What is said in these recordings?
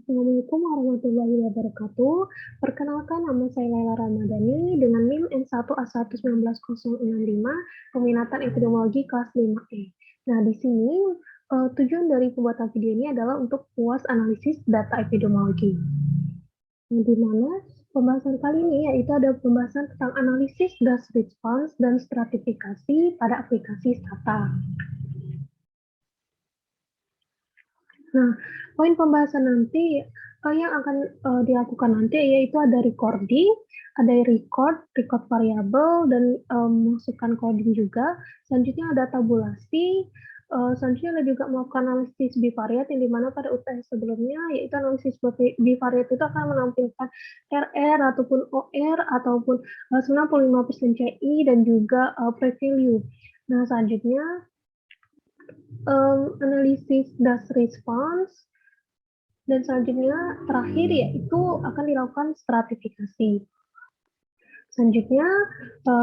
Assalamualaikum warahmatullahi wabarakatuh. Perkenalkan, nama saya Laila Ramadhani dengan NIM N1A11965, peminatan epidemiologi kelas 5E. Nah, di sini tujuan dari pembuatan video ini adalah untuk puas analisis data epidemiologi. Nah, di mana pembahasan kali ini yaitu ada pembahasan tentang analisis das response dan stratifikasi pada aplikasi Stata. Nah, poin pembahasan nanti yang akan dilakukan nanti yaitu ada recording, ada record variabel, dan masukkan coding juga. Selanjutnya ada tabulasi. Selanjutnya ada juga melakukan analisis bivariat yang dimana pada UTS sebelumnya yaitu analisis bivariat itu akan menampilkan RR ataupun OR ataupun 95% CI dan juga pre-value. Nah, selanjutnya analisis das response, dan selanjutnya terakhir yaitu akan dilakukan stratifikasi. Selanjutnya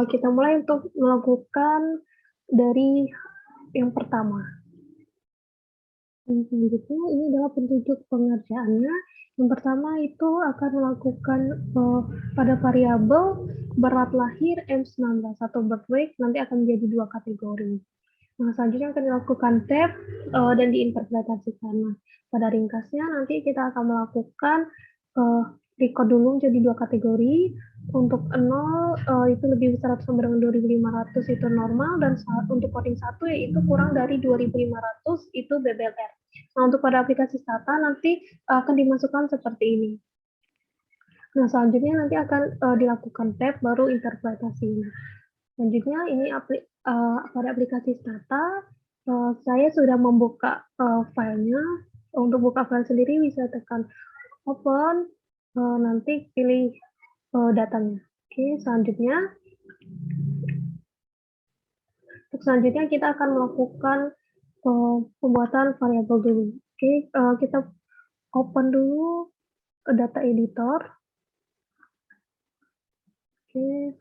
kita mulai untuk melakukan dari yang pertama. Dan selanjutnya ini adalah petunjuk pengerjaannya. Yang pertama itu akan melakukan pada variabel berat lahir M19 atau birth weight nanti akan menjadi dua kategori. Nah, selanjutnya akan dilakukan tab dan diinterpretasikan. Nah, pada ringkasnya nanti kita akan melakukan record dulu jadi dua kategori. Untuk 0 itu lebih besar atau sama dengan 2.500 itu normal, dan untuk coding 1 yaitu kurang dari 2.500 itu BBLR. Nah, untuk pada aplikasi Stata nanti akan dimasukkan seperti ini. Nah, selanjutnya nanti akan dilakukan tab baru interpretasi. Selanjutnya ini pada aplikasi Stata, saya sudah membuka filenya. Untuk buka file sendiri bisa tekan open, nanti pilih datanya. Oke, selanjutnya kita akan melakukan pembuatan variabel dulu. Oke, kita open dulu data editor. Oke.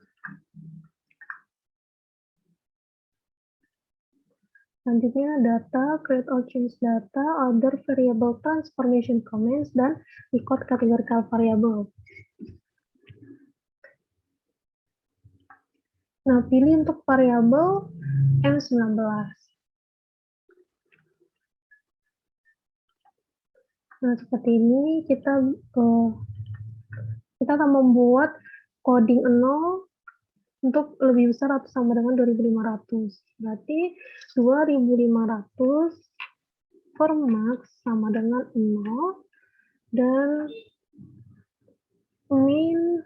Selanjutnya data, create or change data, order variable transformation comments, dan record categorical variable. Nah, pilih untuk variabel M19. Nah, seperti ini kita akan membuat coding 0 untuk lebih besar atau sama dengan 2.500. Berarti 2.500 per max sama dengan 0 dan min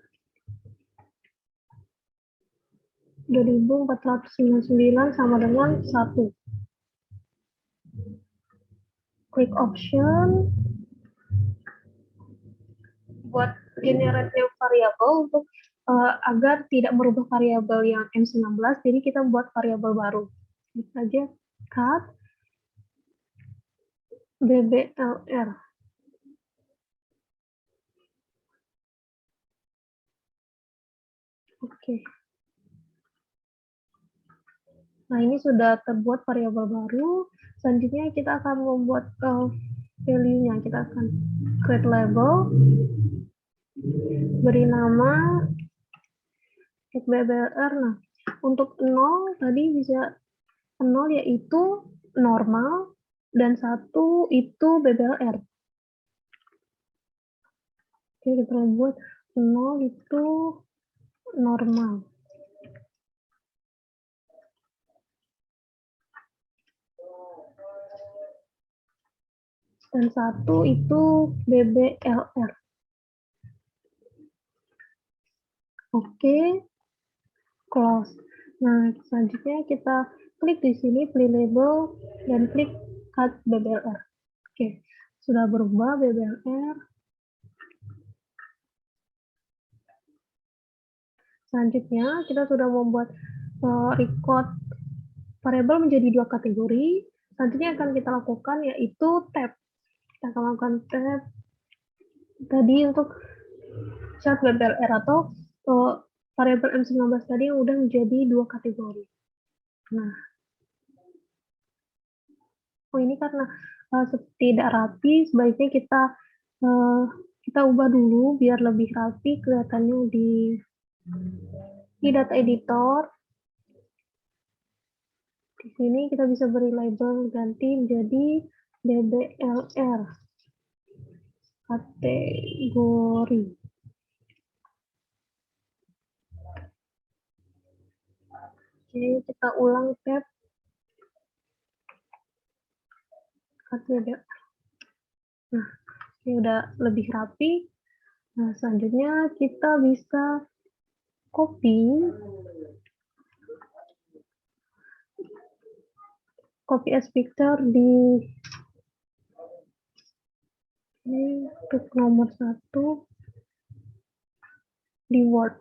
2.499 sama dengan 1. Klik option buat generate new variable untuk agar tidak merubah variabel yang M19, jadi kita buat variabel baru. Klik saja cut BBLR. Oke. Nah, ini sudah terbuat variabel baru. Selanjutnya kita akan membuat value-nya. Kita akan create label, beri nama BBLR. Nah, untuk 0 tadi bisa 0 yaitu normal dan 1 itu BBLR. Oke, kita buat 0 itu normal. Dan 1 itu BBLR. Oke, close. Nah, selanjutnya kita klik di sini, pilih label, dan klik cut BBLR. Oke, sudah berubah BBLR. Selanjutnya, kita sudah membuat record variabel menjadi dua kategori. Selanjutnya akan kita lakukan yaitu tab. Kita akan lakukan tab tadi untuk chart BBLR atau variabel M19 tadi yang udah menjadi dua kategori. Nah, ini karena tidak rapi, sebaiknya kita Kita ubah dulu biar lebih rapi kelihatannya di data editor. Di sini kita bisa beri label ganti menjadi DBLR kategori. Oke, kita ulang tab kategori. Nah, ini udah lebih rapi. Nah, selanjutnya kita bisa copy as picture di ini untuk nomor 1 di Word.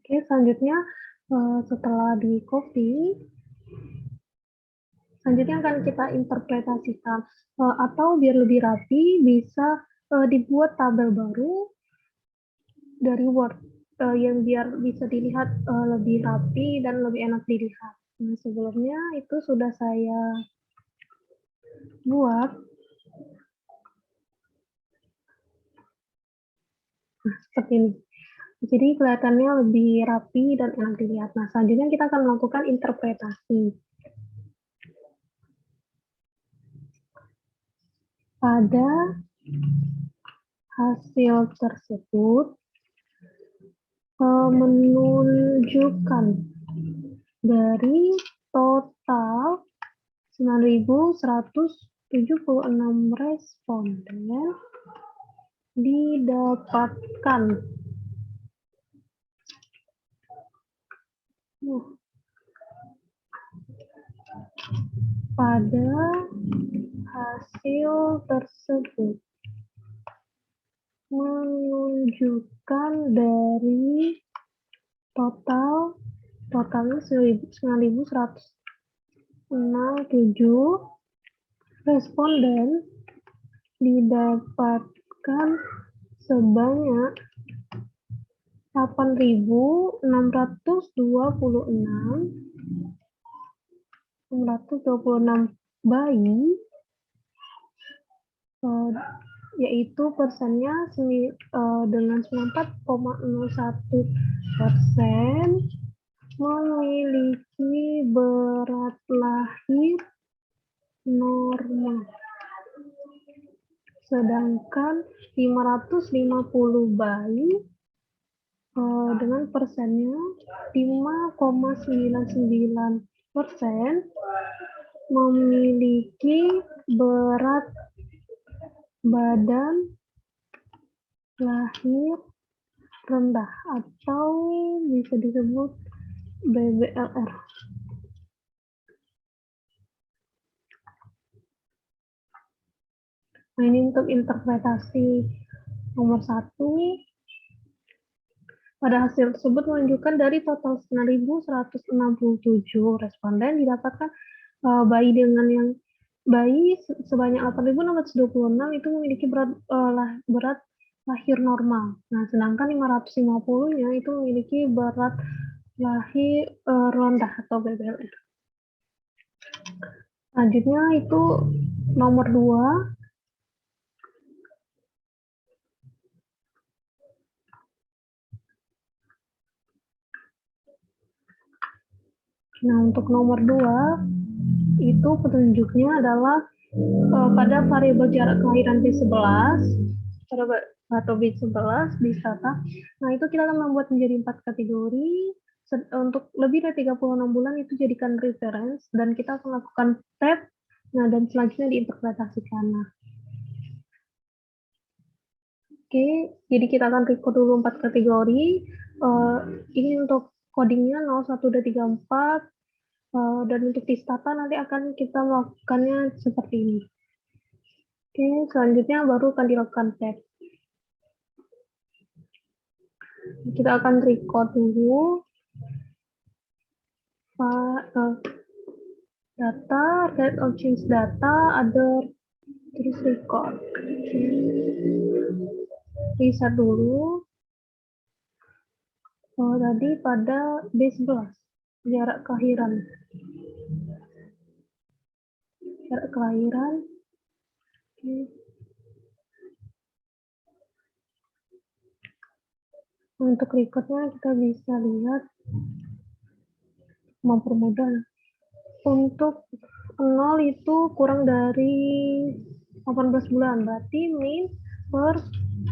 Oke, selanjutnya setelah di copy, selanjutnya akan kita interpretasikan atau biar lebih rapi bisa dibuat tabel baru dari Word yang biar bisa dilihat lebih rapi dan lebih enak dilihat. Nah, sebelumnya itu sudah saya buat. Nah, seperti ini. Jadi kelihatannya lebih rapi dan enak dilihat. Nah, selanjutnya kita akan melakukan interpretasi. Pada hasil tersebut menunjukkan dari total 9.176 responden didapatkan pada hasil tersebut menunjukkan dari totalnya 9.167 responden didapatkan sebanyak 8.626 bayi, yaitu persennya dengan 94,01% memiliki berat lahir normal. Sedangkan 550 bayi dengan persennya 5,99% memiliki berat badan lahir rendah atau bisa disebut BBLR. Nah, ini untuk interpretasi nomor 1. Pada hasil tersebut menunjukkan dari total 9.167 responden didapatkan bayi sebanyak 8.626 itu memiliki berat lahir normal. Nah, sedangkan 550-nya itu memiliki berat lahir rendah atau BBLR. Selanjutnya itu nomor 2. Nah, untuk nomor 2 itu petunjuknya adalah pada variabel jarak kelahiran B11 atau B11 di Stata. Nah, itu kita akan membuat menjadi 4 kategori. Untuk lebih dari 36 bulan itu jadikan reference dan kita akan lakukan tab. Nah, dan selanjutnya diinterpretasikan. Nah, oke, jadi kita akan record dulu 4 kategori. Ini untuk codingnya 01-34. Dan untuk di Stata nanti akan kita melakukannya seperti ini. Oke, selanjutnya baru akan dilakukan tab. Kita akan record dulu data, get or change data, other, terus record. Reset dulu. Tadi pada B11, jarak kelahiran. Jarak kelahiran. Oke. Untuk recordnya kita bisa lihat, mempermudah. Untuk 0 itu kurang dari 18 bulan, berarti min per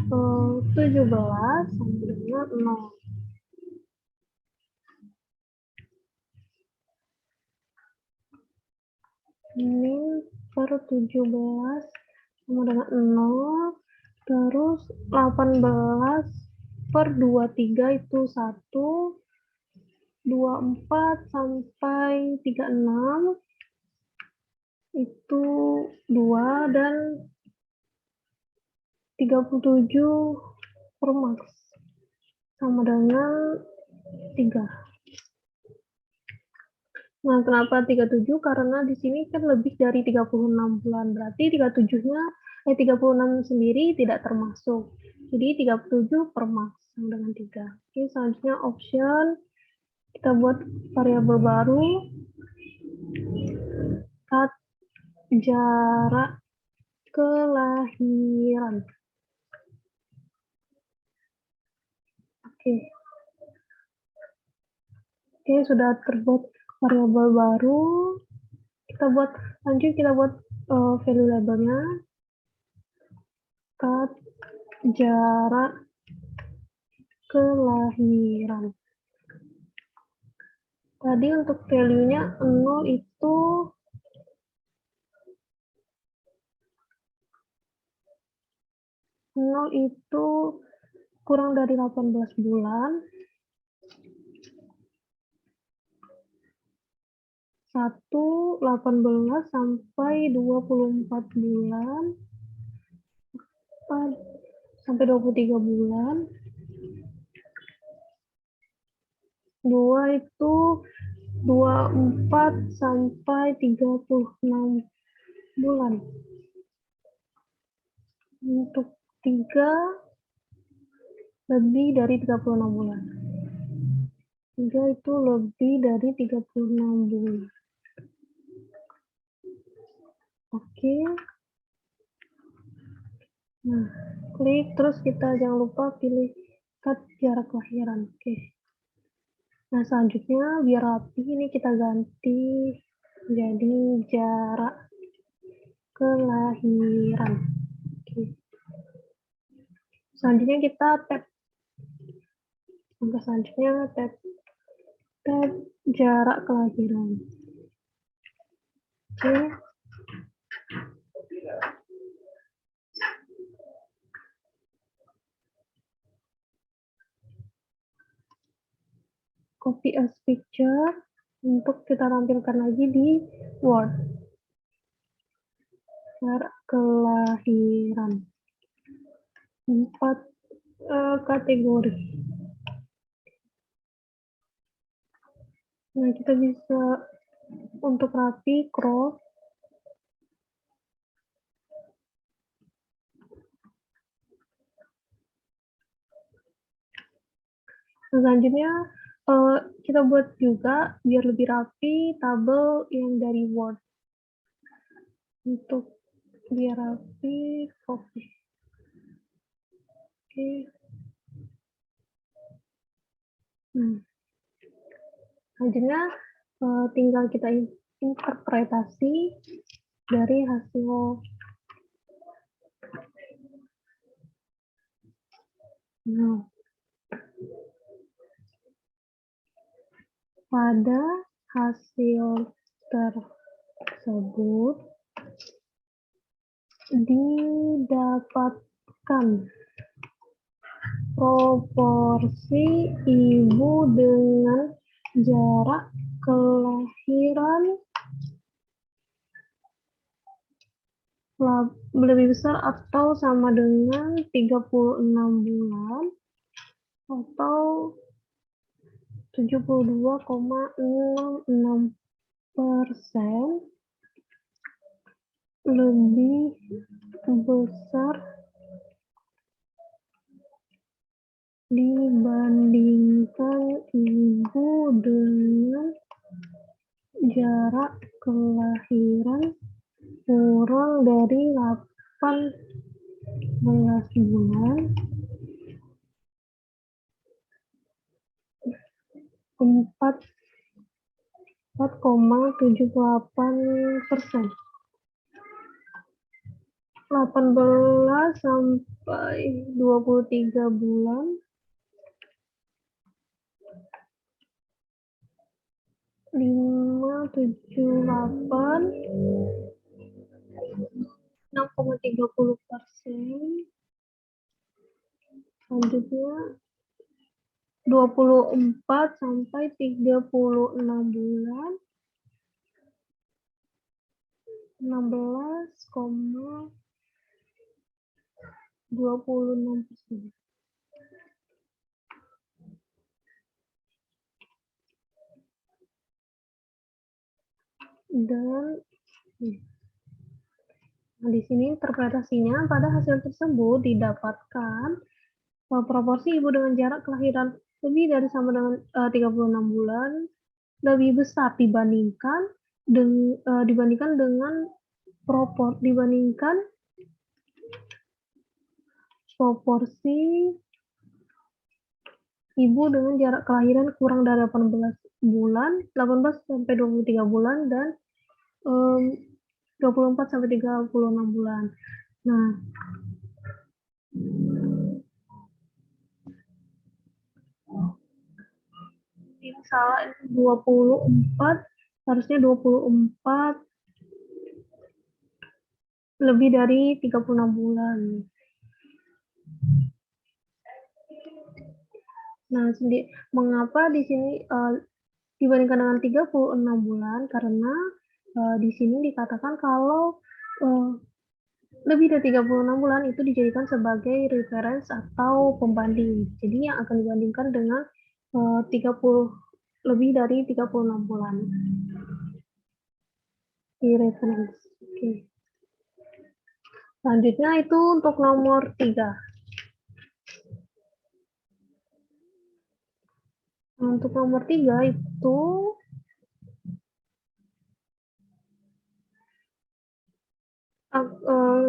17 sama dengan 0. Min per 17 sama dengan 0, terus 18 per 23 itu 1, 24 sampai 36 itu 2, dan 37 per max sama dengan 3. Nah, kenapa 37? Karena di sini kan lebih dari 36 bulan. Berarti 36 sendiri tidak termasuk. Jadi 37 per max sama dengan 3. Oke, selanjutnya option. Kita buat variabel baru. Cut jarak kelahiran. Oke. Oke, sudah terbuat variabel baru. Kita buat value labelnya. Cut jarak kelahiran. Tadi untuk value-nya 0 itu kurang dari 18 bulan. 18 sampai 24 bulan. Sampai 23 bulan. 2 itu 24 sampai 36 bulan. Untuk 3 lebih dari 36 bulan. 3 itu lebih dari 36 bulan. Oke. Nah, klik terus kita jangan lupa pilih cut jarak kelahiran. Oke. Nah, selanjutnya biar rapi ini kita ganti jadi jarak kelahiran. Oke. Selanjutnya kita tab. Langkah selanjutnya tab jarak kelahiran. Oke. Copy as picture untuk kita tampilkan lagi di Word. Jarak kelahiran. 4 kategori. Nah, kita bisa untuk rapi crop. Nah, selanjutnya kita buat juga biar lebih rapi tabel yang dari Word. Untuk biar rapi, copy. Oke. Selanjutnya tinggal kita interpretasi dari hasil. Nah, pada hasil tersebut didapatkan proporsi ibu dengan jarak kelahiran lebih besar atau sama dengan 36 bulan atau 72,66% lebih besar dibandingkan ibu dengan jarak kelahiran kurang dari 18 bulan 4,78%. 18 sampai 23 bulan 5,78 6,30%. Selanjutnya 24 sampai 36 bulan 16,26%. Dan di sini interpretasinya pada hasil tersebut didapatkan proporsi ibu dengan jarak kelahiran lebih dari sama dengan 36 bulan lebih besar dibandingkan dengan proporsi ibu dengan jarak kelahiran kurang dari 18 sampai 23 bulan dan 24 sampai 36 bulan. Nah, ini salah, 24, harusnya 24 lebih dari 36 bulan. Nah, mengapa di sini dibandingkan dengan 36 bulan? Karena di sini dikatakan kalau lebih dari 36 bulan itu dijadikan sebagai reference atau pembanding. Jadi yang akan dibandingkan dengan 30 lebih dari 36 bulan. Di reference. Oke. Selanjutnya itu untuk nomor 3. Untuk nomor 3 itu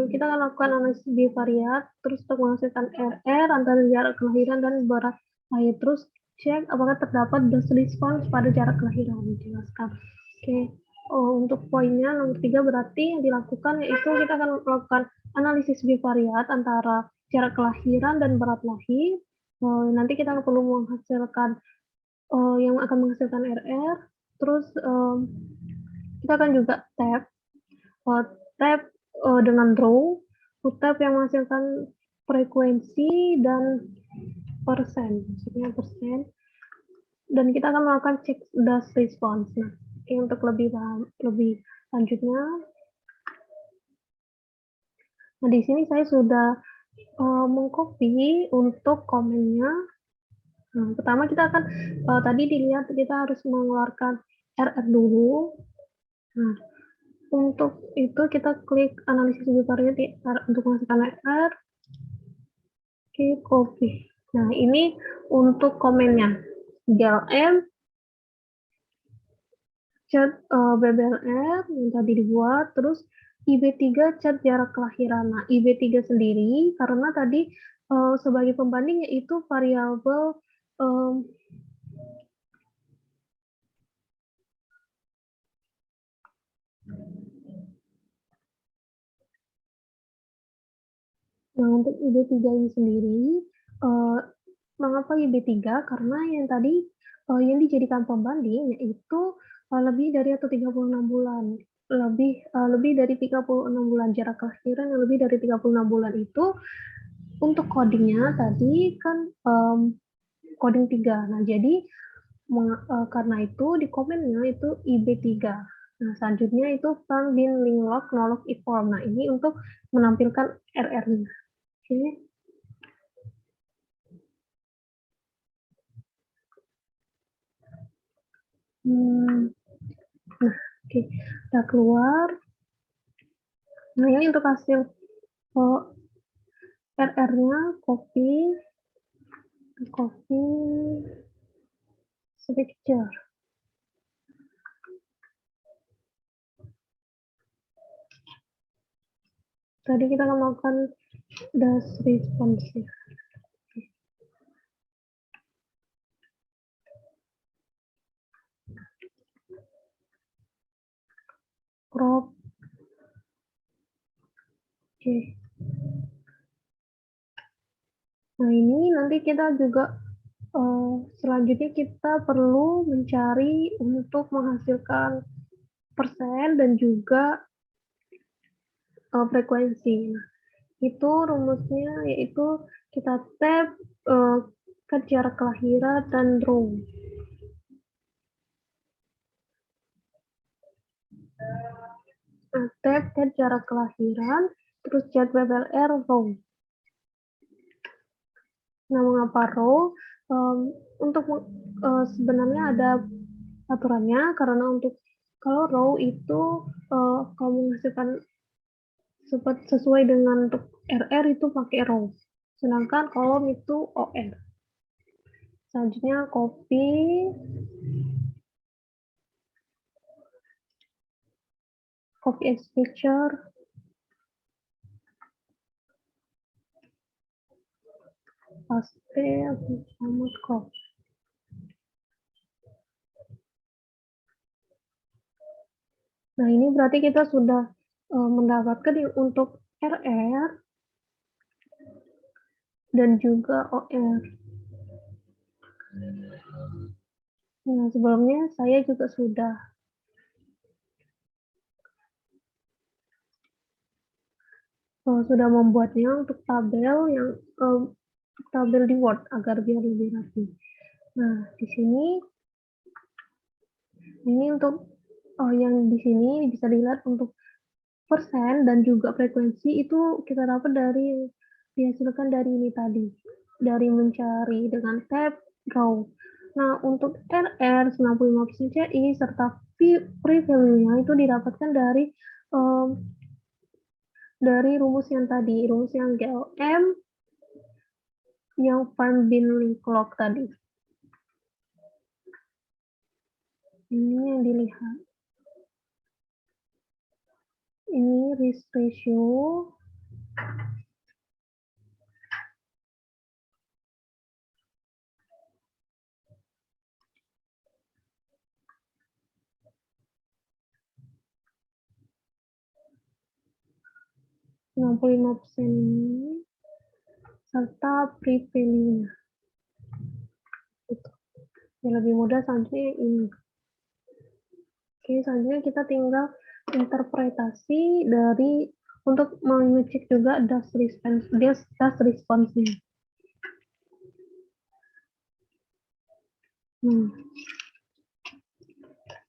kita akan lakukan analisis bivariat, terus untuk menghasilkan RR antara jarak kelahiran dan berat lahir. Terus cek apakah terdapat dose response pada jarak kelahiran. Jelaskan. Oke. Untuk poinnya nomor 3 berarti yang dilakukan yaitu kita akan melakukan analisis bivariat antara jarak kelahiran dan berat lahir. Nanti kita perlu menghasilkan yang akan menghasilkan RR. Terus kita akan juga tab dengan row, tab yang menghasilkan frekuensi dan persen, maksudnya persen. Dan kita akan melakukan cek dose response. Nah, untuk lebih lanjutnya, nah di sini saya sudah mengcopy untuk komennya. Nah, pertama kita akan tadi dilihat kita harus mengeluarkan RR dulu. Nah, untuk itu kita klik analisis bivariat untuk menghasilkan RR. Oke, copy. Nah, ini untuk komennya. GLM, cat BBLR yang tadi dibuat, terus IB3 cat jarak kelahiran. Nah, IB3 sendiri karena tadi sebagai pembanding yaitu variabel nah, untuk IB3 ini sendiri, mengapa IB3? Karena yang tadi yang dijadikan pembanding yaitu lebih dari atau 36 bulan. Lebih dari 36 bulan jarak kelahiran yang lebih dari 36 bulan itu untuk codingnya tadi kan coding 3. Nah, jadi karena itu di komennya itu IB3. Nah, selanjutnya itu found bin link log no log inform. Nah, ini untuk menampilkan RR-nya. Oke. Nah, oke, udah keluar. Nah, ini untuk hasil RR-nya copy picture. Tadi kita akan melakukan dash response. Crop. Oke. Nah, ini nanti kita juga selanjutnya kita perlu mencari untuk menghasilkan persen dan juga frekuensi. Nah, itu rumusnya yaitu kita tab ke jarak kelahiran dan row. Nah, tab ke jarak kelahiran, terus JWR row. Nah, mengapa row? Untuk sebenarnya ada aturannya, karena untuk kalau row itu kalau menghasilkan sesuai dengan untuk RR itu pakai row, sedangkan kolom itu OR. Selanjutnya copy as picture, paste sama crop. Nah, ini berarti kita sudah mendapatkan untuk RR dan juga OR. Nah, sebelumnya saya juga sudah membuatnya untuk tabel yang tabel di Word agar biar lebih rapi. Nah, di sini ini untuk yang di sini bisa dilihat untuk persen dan juga frekuensi itu kita dapat dari dihasilkan dari ini tadi, dari mencari dengan tab row. Nah, untuk RR 95% CI serta pre-value-nya itu didapatkan dari rumus yang tadi, rumus yang GLM yang Van Binley clock tadi. Ini yang dilihat. Ini risk ratio. %, ini serta pre-value-nya. Yang lebih mudah selanjutnya ini. Oke, selanjutnya kita tinggal interpretasi dari untuk mengecek juga dash response-nya.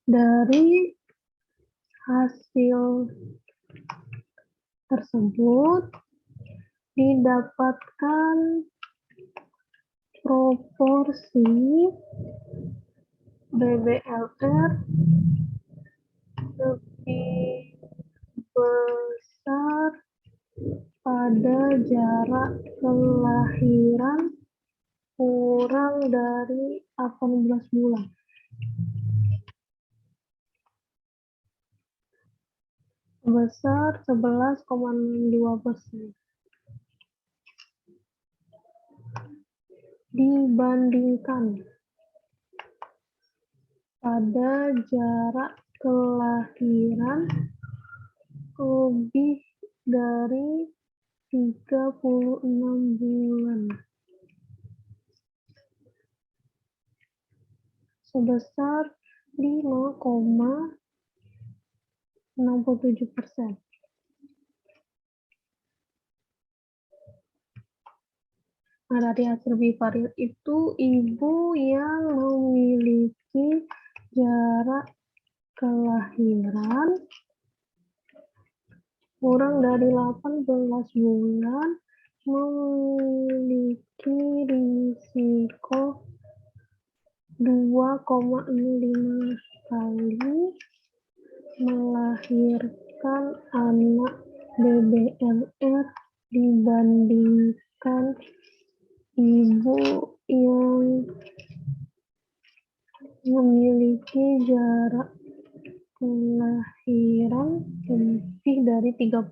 Dari hasil tersebut didapatkan proporsi BBLR lebih besar pada jarak kelahiran kurang dari 18 bulan. Sebesar 11,2% dibandingkan pada jarak kelahiran lebih dari 36 bulan. Sebesar 5,67%. Nah, dari hasil bivariat itu ibu yang memiliki jarak kelahiran kurang dari 18 bulan memiliki risiko 2,05 kali melahirkan anak BBLR dibandingkan ibu yang memiliki jarak kelahiran lebih dari 36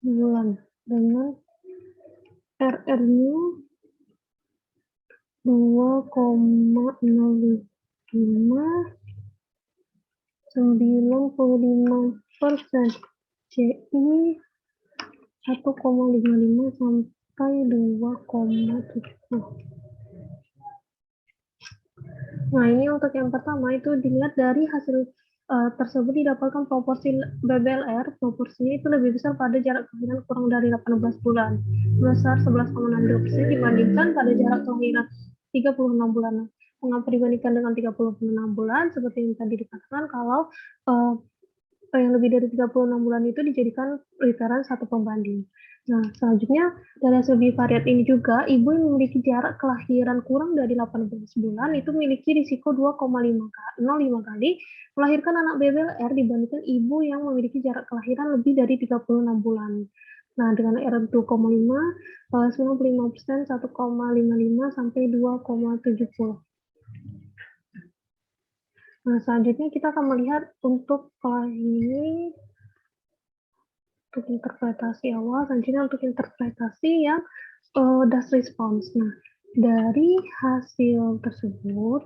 bulan dengan RR-nya 2,05 95%, CI 1,55 sampai 2,7. Nah, ini untuk yang pertama itu dilihat dari hasil tersebut didapatkan proporsi BBLR, proporsinya itu lebih besar pada jarak kelahiran kurang dari 18 bulan, sebesar 11,62% dibandingkan pada jarak kelahiran 36 bulan. Mengapa dibandingkan dengan 36 bulan? Seperti yang tadi dikatakan, kalau yang lebih dari 36 bulan itu dijadikan literan satu pembanding. Nah, selanjutnya dari hasil bivariat ini juga, ibu yang memiliki jarak kelahiran kurang dari 18 bulan itu memiliki risiko 2,05 kali melahirkan anak BBLR dibandingkan ibu yang memiliki jarak kelahiran lebih dari 36 bulan. Nah, dengan R 2,5, 95%, 1,55 sampai 2,70. Nah, selanjutnya kita akan melihat untuk ini untuk interpretasi awal, selanjutnya untuk interpretasi yang das response. Nah, dari hasil tersebut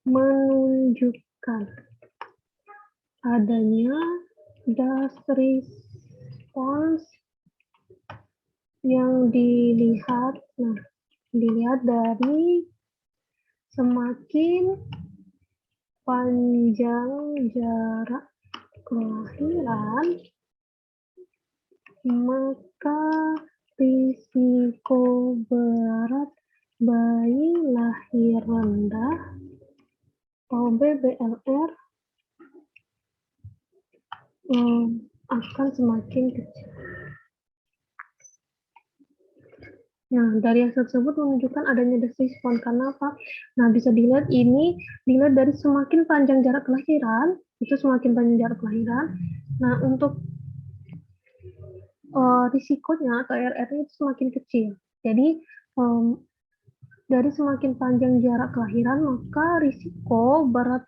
menunjukkan adanya das response yang dilihat, nah, dilihat dari semakin panjang jarak kelahiran, maka risiko berat bayi lahir rendah atau BBLR akan semakin kecil. Nah, dari hasil tersebut menunjukkan adanya das respons. Karena apa? Nah, bisa dilihat ini dilihat dari semakin panjang jarak kelahiran, itu semakin panjang jarak kelahiran. Nah, untuk risikonya atau RR-nya itu semakin kecil. Jadi, dari semakin panjang jarak kelahiran, maka risiko berat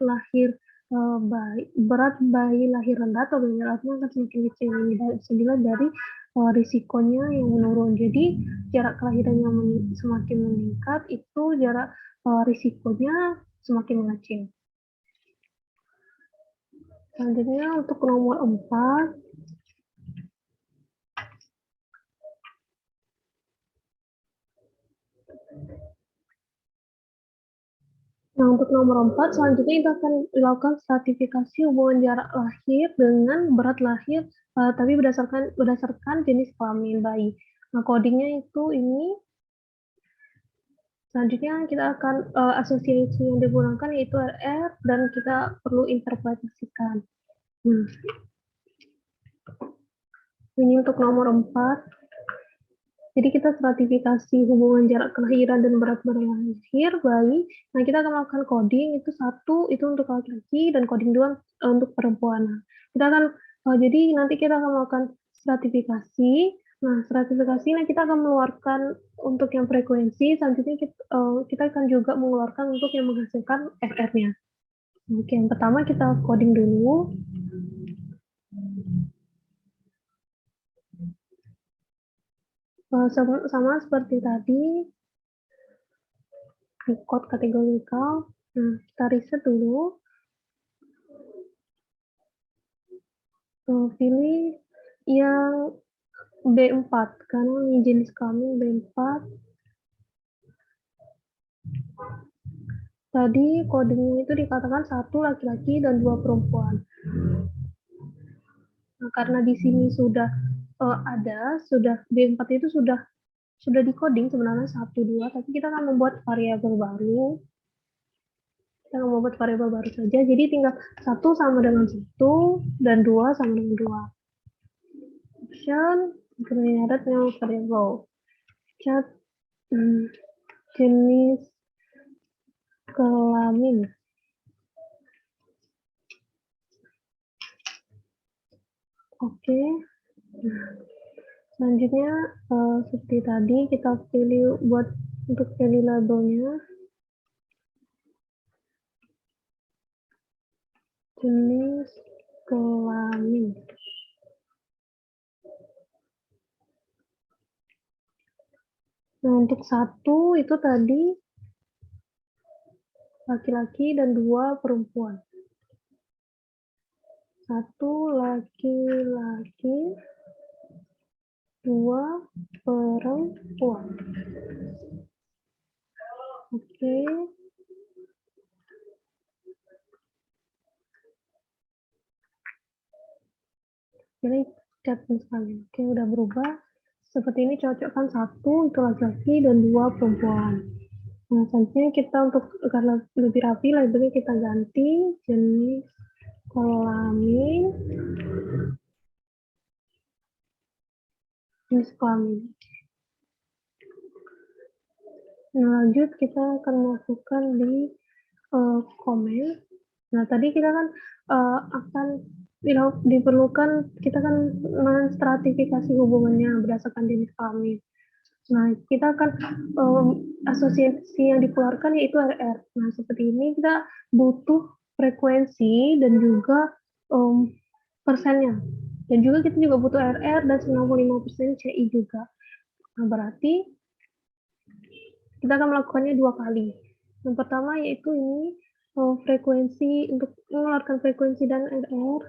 bayi lahir rendah atau BBLR-nya akan semakin kecil. Bisa dilihat dari risikonya yang menurun. Jadi jarak kelahiran yang semakin meningkat itu jarak risikonya semakin mengecil. Selanjutnya untuk nomor 4. Nah, untuk nomor 4, selanjutnya kita akan melakukan stratifikasi hubungan jarak lahir dengan berat lahir, tapi berdasarkan jenis kelamin bayi. Nah, codingnya itu ini. Selanjutnya kita akan asosiasi yang digunakan yaitu RR dan kita perlu interpretasikan. Ini untuk nomor 4. Jadi kita stratifikasi hubungan jarak kelahiran dan berat badan lahir bayi. Nah, kita akan melakukan coding, itu 1 itu untuk laki-laki dan coding 2 untuk perempuan. Nah, kita akan jadi nanti kita akan melakukan stratifikasi. Nah, stratifikasi nah kita akan mengeluarkan untuk yang frekuensi, selanjutnya kita akan juga mengeluarkan untuk yang menghasilkan FR-nya. Oke, yang pertama kita coding dulu. Sama seperti tadi, code kategorikal. Nah, kita riset dulu. Pilih yang B4, karena ini jenis kelamin B4. Tadi kodenya itu dikatakan 1 laki-laki dan 2 perempuan. Nah, karena di sini sudah sudah B4 itu sudah dikoding sebenarnya 1, 2, tapi kita akan membuat variabel baru. Kita akan membuat variabel baru saja, jadi tinggal 1 sama dengan 1 dan 2 sama dengan 2. Option Generate variable. Cat jenis kelamin. Oke. Selanjutnya seperti tadi kita pilih untuk pilih labelnya jenis kelamin. Nah, untuk 1 itu tadi laki-laki dan 2 perempuan. 1 laki-laki, 2 perempuan. Oke. Ini catatan sekali. Oke, udah berubah. Seperti ini cocokkan 1 itu laki-laki dan 2 perempuan. Nah, selanjutnya kita untuk karena lebih rapi, labelnya kita ganti jenis kelamin. Nah, lanjut kita akan masukkan di komen. Nah, tadi kita kan akan diperlukan, kita kan menstratifikasi hubungannya berdasarkan jenis kelamin. Nah, kita akan asosiasi yang dikeluarkan yaitu RR. Nah, seperti ini kita butuh frekuensi dan juga persennya. Dan juga kita juga butuh RR dan 95% CI juga. Nah, berarti kita akan melakukannya 2 kali. Yang pertama yaitu ini frekuensi untuk mengeluarkan frekuensi dan RR.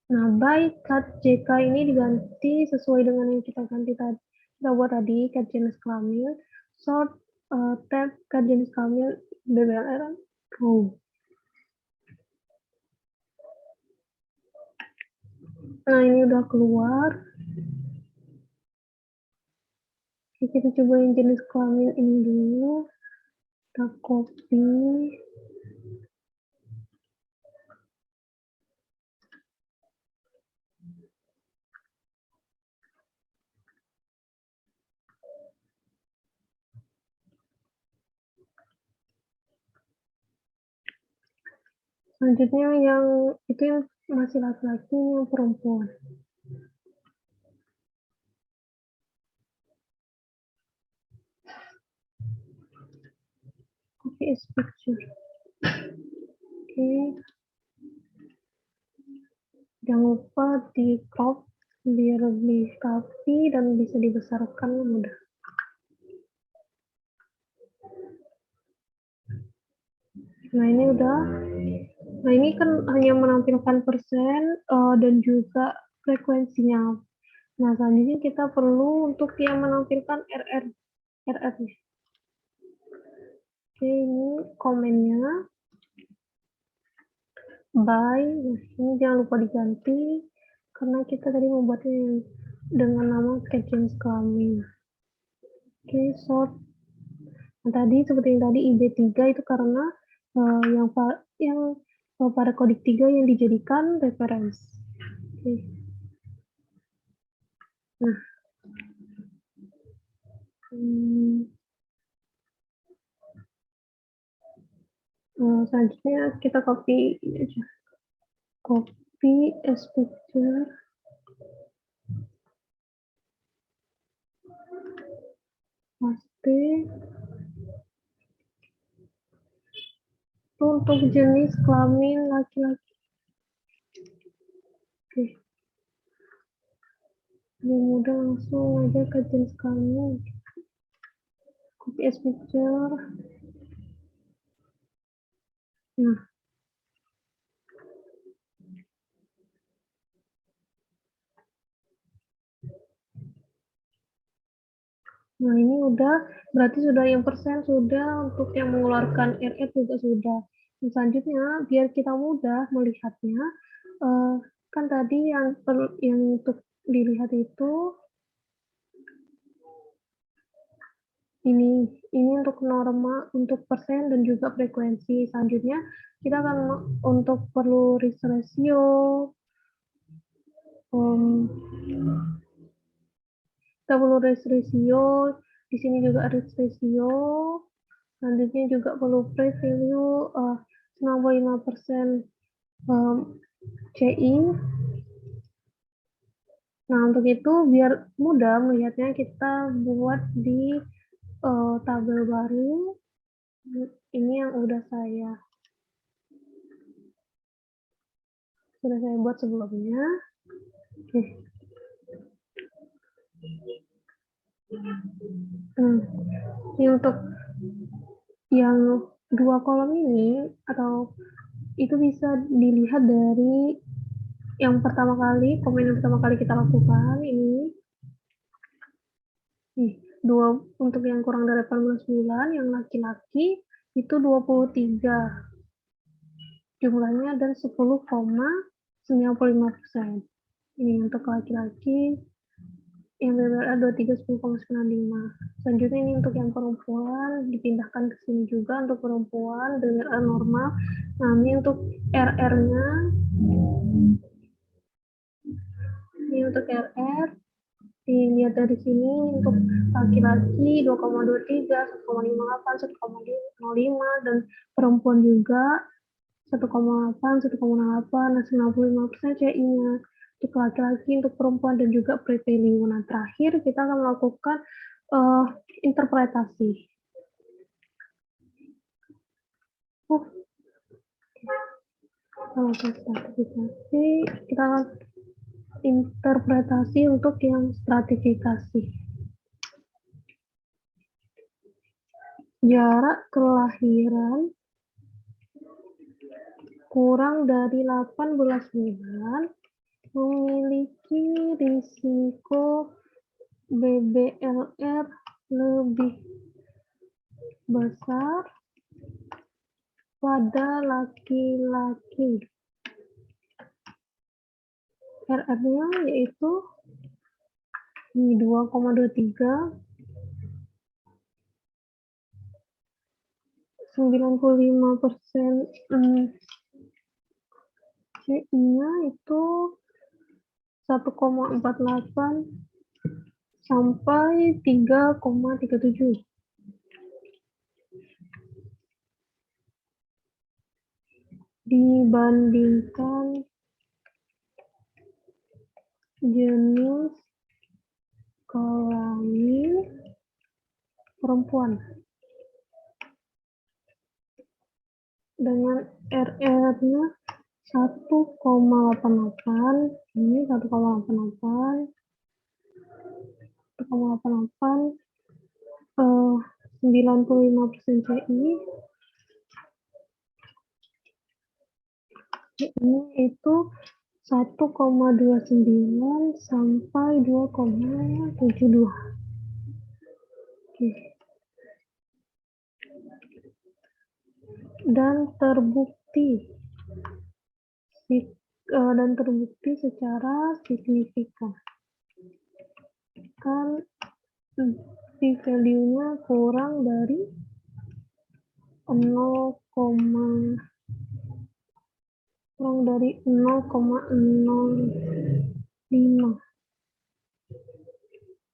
Nah, by cat JK ini diganti sesuai dengan yang kita buat tadi, cat jenis kelamin, sort tab cat jenis kelamin BBLR. Nah, ini udah keluar. Oke, kita coba yang jenis kelamin ini dulu. Kita copy. Selanjutnya yang itu yang masih laki-laki, yang perempuan. Copy as picture. Oke. Jangan lupa di crop biar lebih rapi dan bisa dibesarkan mudah. Nah, ini udah. Nah, ini kan hanya menampilkan persen dan juga frekuensinya. Nah, selanjutnya kita perlu untuk yang menampilkan RR-nya. Oke, ini komennya. By, ini jangan lupa diganti karena kita tadi membuatnya dengan nama cat jenis kelamin. Oke, sort. Nah, tadi seperti yang tadi IB3 itu karena yang pada kodik 3 yang dijadikan reference. Oke. Nah, selanjutnya kita copy ini aja. Copy as picture. Paste. Untuk jenis kelamin laki-laki. Oke. Lebih mudah langsung aja ke jenis kelamin. Copy as picture. Nah. Nah, ini udah, berarti sudah yang persen sudah, untuk yang mengeluarkan RR juga sudah. Dan selanjutnya, biar kita mudah melihatnya, kan tadi yang untuk dilihat itu Ini untuk norma, untuk persen dan juga frekuensi. Selanjutnya kita akan untuk perlu risk ratio, kita perlu risk ratio, di sini juga risk ratio. Selanjutnya juga perlu p-value 95% CI. Nah, untuk itu biar mudah melihatnya, kita buat di tabel baru. Ini yang sudah saya buat sebelumnya. Oke. Ini untuk yang dua kolom ini, atau itu bisa dilihat dari yang pertama kali, komen yang pertama kali kita lakukan ini. Nih, untuk yang kurang dari 18 bulan, yang laki-laki itu 23 jumlahnya, dan 10,95%. Ini untuk laki-laki, yang BBLR 23 10,95. Selanjutnya ini untuk yang perempuan, dipindahkan ke sini juga untuk perempuan, BBLR normal. Nah, ini untuk RR-nya, ini untuk RR, dilihat dari sini untuk laki-laki 2,23, 1,58, 1,05, dan perempuan juga 1,8, 1,8, nah 95% CI-nya untuk laki-laki, untuk perempuan, dan juga pre-value. Nah, terakhir kita akan melakukan interpretasi. Kita akan interpretasi untuk yang stratifikasi. Jarak kelahiran kurang dari 18 bulan memiliki risiko BBLR lebih besar pada laki-laki. RR-nya yaitu 2,23, 95% CI-nya itu 1,48 sampai 3,37. Dibandingkan jenis kelamin perempuan dengan RR-nya 1,88, ini 1,88, 95% CI, ini itu 1,29 sampai 2,72. Oke. Dan terbukti secara signifikan. Kan p-value-nya kurang dari 0,05.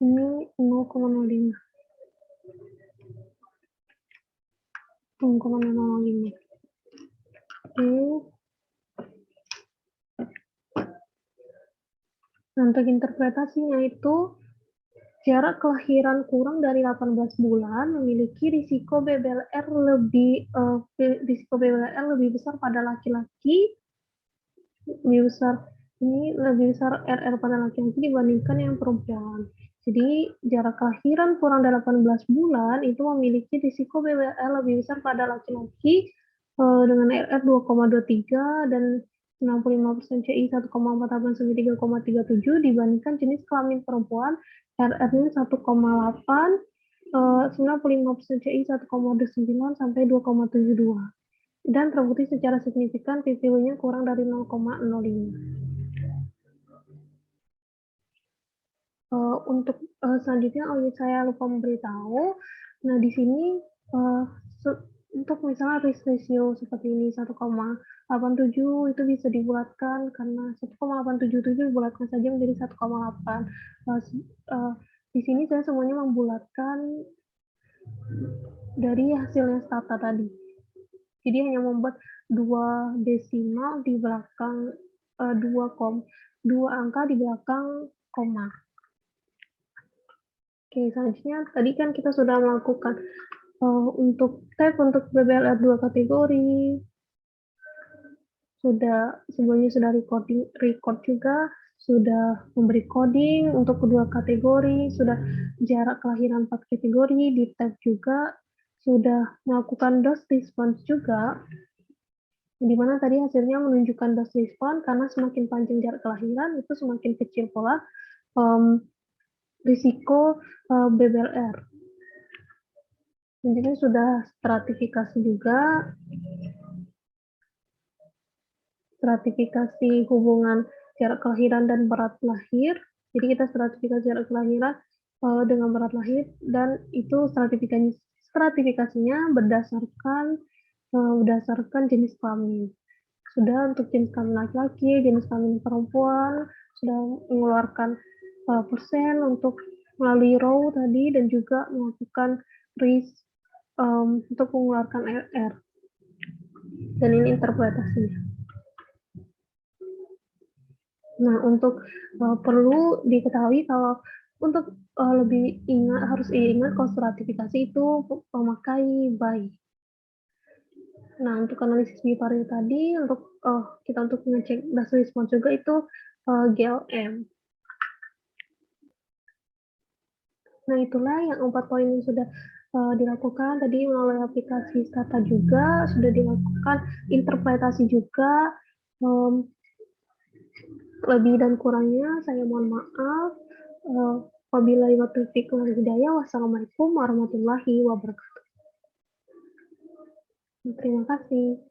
Ini 0,05. 0,05. Oke. Nah, untuk interpretasinya itu jarak kelahiran kurang dari 18 bulan memiliki risiko BBLR lebih besar pada laki-laki, lebih besar RR pada laki-laki dibandingkan yang perempuan. Jadi jarak kelahiran kurang dari 18 bulan itu memiliki risiko BBLR lebih besar pada laki-laki dengan RR 2,23 dan 65% CI 1,48 sampai 3,37 dibandingkan jenis kelamin perempuan RR-nya 1,8, 95% CI 1,29 sampai 2,72. Dan terbukti secara signifikan p-value-nya kurang dari 0,05. Untuk selanjutnya, saya lupa memberitahu, Nah, di sini untuk misalnya risk ratio seperti ini 1,87 itu bisa dibulatkan karena 1,877 dibulatkan saja menjadi 1,8. Di sini saya semuanya membulatkan dari hasilnya Stata tadi. Jadi hanya membuat 2 desimal di belakang 2 angka di belakang koma. Oke, selanjutnya tadi kan kita sudah melakukan untuk BBLR 2 kategori, sebelumnya sudah record juga, sudah memberi coding untuk kedua kategori, sudah jarak kelahiran 4 kategori, di tab juga, sudah melakukan dose response juga, di mana tadi hasilnya menunjukkan dose response karena semakin panjang jarak kelahiran itu semakin kecil pula risiko BBLR. Jadi sudah stratifikasi juga, stratifikasi hubungan jarak kelahiran dan berat lahir. Jadi kita stratifikasi jarak kelahiran dengan berat lahir, dan itu stratifikasinya berdasarkan jenis kelamin. Sudah untuk jenis kelamin laki-laki, jenis kelamin perempuan, sudah mengeluarkan persen untuk melalui row tadi, dan juga melakukan risk untuk mengeluarkan RR. Dan ini interpretasinya. Nah, untuk perlu diketahui kalau untuk lebih harus ingat kalau stratifikasi itu memakai by. Nah, untuk analisis bipario tadi, untuk kita untuk mengecek data response juga itu GLM. Nah, itulah yang 4 poin yang sudah dilakukan tadi melalui aplikasi Stata juga, sudah dilakukan interpretasi juga. Lebih dan kurangnya saya mohon maaf. Wabillahi taufiq wal hidayah. Wassalamualaikum warahmatullahi wabarakatuh. Terima kasih.